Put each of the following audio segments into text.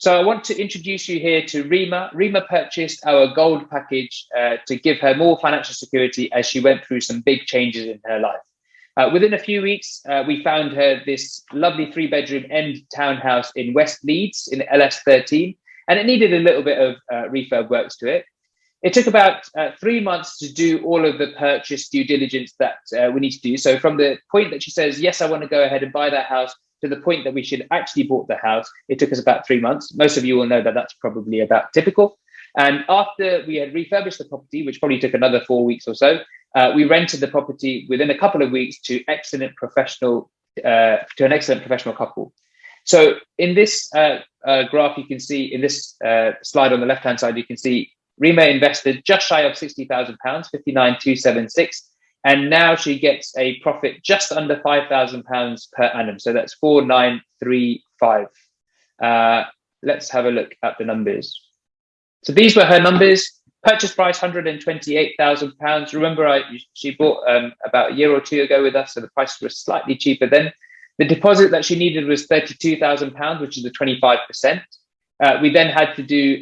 So I want to introduce you here to Rima. Rima purchased our gold package to give her more financial security as she went through some big changes in her life. Within a few weeks, we found her this lovely 3-bedroom end townhouse in West Leeds in LS13, and it needed a little bit of refurb works to it. It took about 3 months to do all of the purchase due diligence that we need to do. So from the point that she says, yes, I want to go ahead and buy that house, to the point that we should actually bought the house, it took us about 3 months. Most of you will know that that's probably about typical. And after we had refurbished the property, which probably took another 4 weeks or so, we rented the property within a couple of weeks to an excellent professional couple. So in this graph, you can see in this slide on the left-hand side, you can see Rima invested just shy of £60,000, 59,276, and now she gets a profit just under £5,000 per annum. So that's 4,935. Let's have a look at the numbers. So these were her numbers. Purchase price £128,000. Remember, she bought about a year or two ago with us, so the price was slightly cheaper then. The deposit that she needed was £32,000, which is the 25%. We then had to do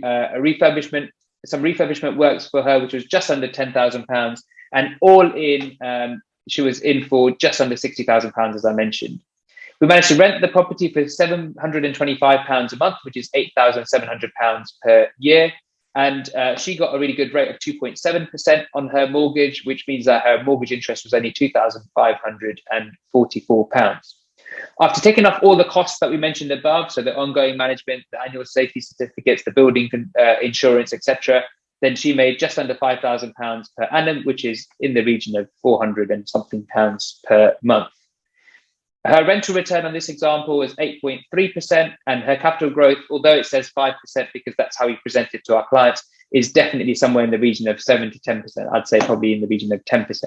some refurbishment works for her, which was just under £10,000. And all in, she was in for just under £60,000, as I mentioned. We managed to rent the property for £725 a month, which is £8,700 per year. And she got a really good rate of 2.7% on her mortgage, which means that her mortgage interest was only £2,544. After taking off all the costs that we mentioned above, so the ongoing management, the annual safety certificates, the building insurance, etc., then she made just under £5,000 per annum, which is in the region of 400 and something pounds per month. Her rental return on this example was 8.3%, and her capital growth, although it says 5% because that's how we present it to our clients, is definitely somewhere in the region of 7 to 10%. I'd say probably in the region of 10%.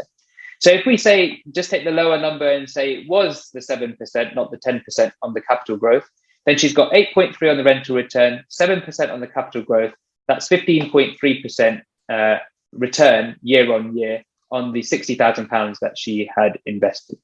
So if we say, just take the lower number and say it was the 7%, not the 10% on the capital growth, then she's got 8.3 on the rental return, 7% on the capital growth. That's 15.3% return year on year on the £60,000 that she had invested.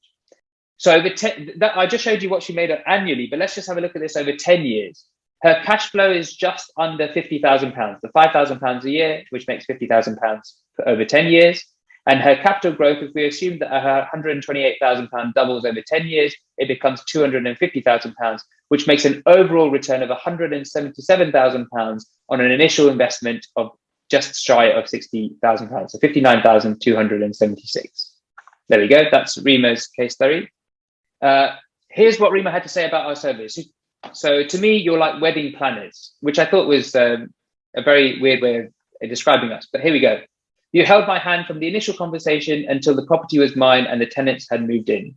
So I just showed you what she made annually, but let's just have a look at this over 10 years. Her cash flow is just under £50,000, the £5,000 a year, which makes £50,000 over 10 years. And her capital growth, if we assume that her £128,000 doubles over 10 years, it becomes £250,000, which makes an overall return of £177,000 on an initial investment of just shy of £60,000, so £59,276. There we go. That's Rima's case study. Here's what Rima had to say about our service. So to me, you're like wedding planners, which I thought was a very weird way of describing us. But here we go. You held my hand from the initial conversation until the property was mine and the tenants had moved in.